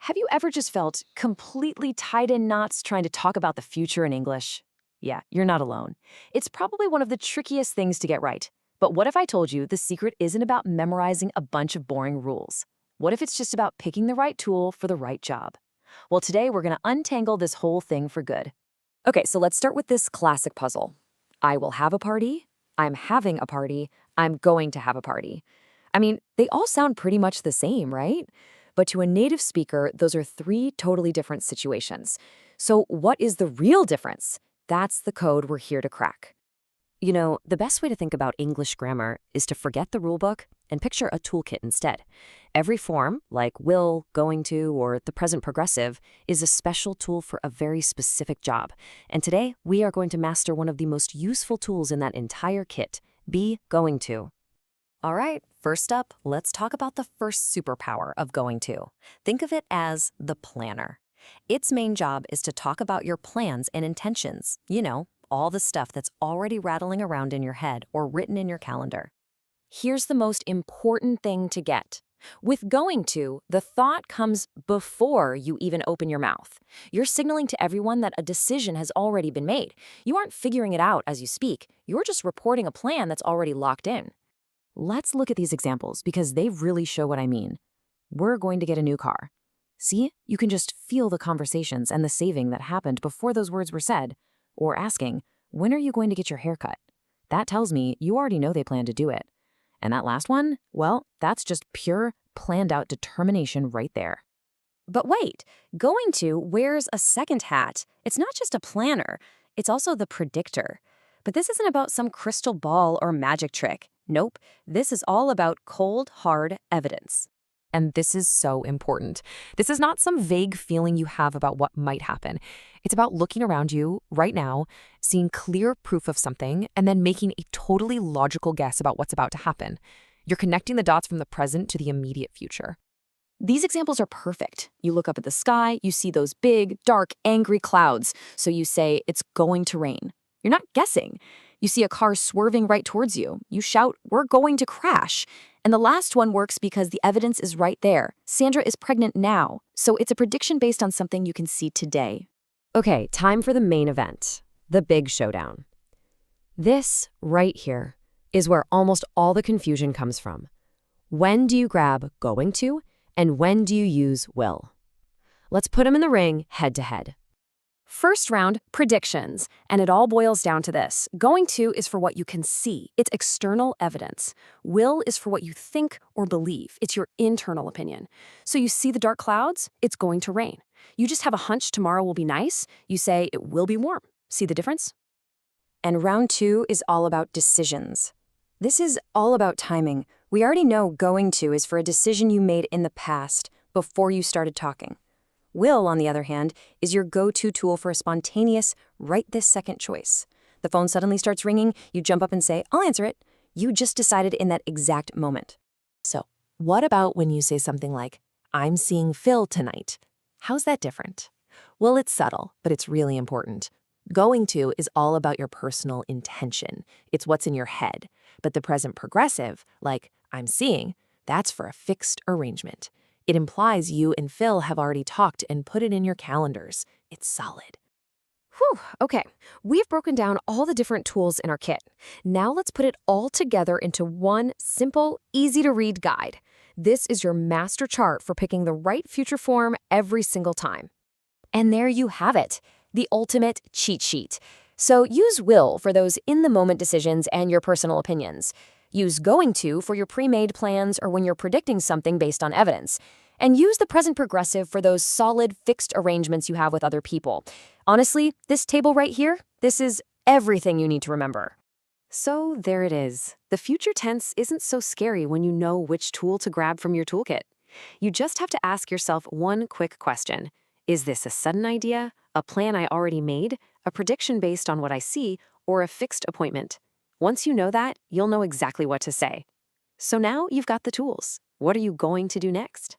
Have you ever just felt completely tied in knots trying to talk about the future in English? Yeah, you're not alone. It's probably one of the trickiest things to get right. But what if I told you the secret isn't about memorizing a bunch of boring rules? What if it's just about picking the right tool for the right job? Well, today we're going to untangle this whole thing for good. Okay, so let's start with this classic puzzle. I will have a party, I'm having a party, I'm going to have a party. I mean, they all sound pretty much the same, right? But to a native speaker, those are three totally different situations. So, what is the real difference? That's the code we're here to crack. You know, the best way to think about English grammar is to forget the rulebook and picture a toolkit instead. Every form, like will, going to, or the present progressive, is a special tool for a very specific job. And today, we are going to master one of the most useful tools in that entire kit, be going to. All right, first up, let's talk about the first superpower of going to. Think of it as the planner. Its main job is to talk about your plans and intentions, all the stuff that's already rattling around in your head or written in your calendar. Here's the most important thing to get. With going to, the thought comes before you even open your mouth. You're signaling to everyone that a decision has already been made. You aren't figuring it out as you speak. You're just reporting a plan that's already locked in. Let's look at these examples because they really show what I mean. We're going to get a new car. See, you can just feel the conversations and the saving that happened before those words were said. Or asking, when are you going to get your hair cut? That tells me you already know they plan to do it. And that last one, well, that's just pure, planned out determination right there. But wait, going to wears a second hat. It's not just a planner, it's also the predictor. But this isn't about some crystal ball or magic trick. Nope, this is all about cold, hard evidence. And this is so important. This is not some vague feeling you have about what might happen. It's about looking around you right now, seeing clear proof of something, and then making a totally logical guess about what's about to happen. You're connecting the dots from the present to the immediate future. These examples are perfect. You look up at the sky, you see those big, dark, angry clouds, so you say, it's going to rain. You're not guessing. You see a car swerving right towards you. You shout, we're going to crash. And the last one works because the evidence is right there. Sandra is pregnant now, so it's a prediction based on something you can see today. Okay, time for the main event, the big showdown. This right here is where almost all the confusion comes from. When do you grab going to, and when do you use will? Let's put them in the ring head to head. First round, predictions, and it all boils down to this. Going to is for what you can see. It's external evidence. Will is for what you think or believe. It's your internal opinion. So you see the dark clouds? It's going to rain. You just have a hunch tomorrow will be nice. You say it will be warm. See the difference? And round two is all about decisions. This is all about timing. We already know going to is for a decision you made in the past before you started talking. Will, on the other hand, is your go-to tool for a spontaneous, right-this-second choice. The phone suddenly starts ringing, you jump up and say, I'll answer it. You just decided in that exact moment. So, what about when you say something like, I'm seeing Phil tonight? How's that different? Well, it's subtle, but it's really important. Going to is all about your personal intention. It's what's in your head. But the present progressive, like I'm seeing, that's for a fixed arrangement. It implies you and Phil have already talked and put it in your calendars. It's solid. Whew, okay. We've broken down all the different tools in our kit. Now let's put it all together into one simple, easy-to-read guide. This is your master chart for picking the right future form every single time. And there you have it, the ultimate cheat sheet. So use will for those in-the-moment decisions and your personal opinions. Use going to for your pre-made plans or when you're predicting something based on evidence. And use the present progressive for those solid, fixed arrangements you have with other people. Honestly, this table right here, this is everything you need to remember. So there it is. The future tense isn't so scary when you know which tool to grab from your toolkit. You just have to ask yourself one quick question. Is this a sudden idea, a plan I already made, a prediction based on what I see, or a fixed appointment? Once you know that, you'll know exactly what to say. So now you've got the tools. What are you going to do next?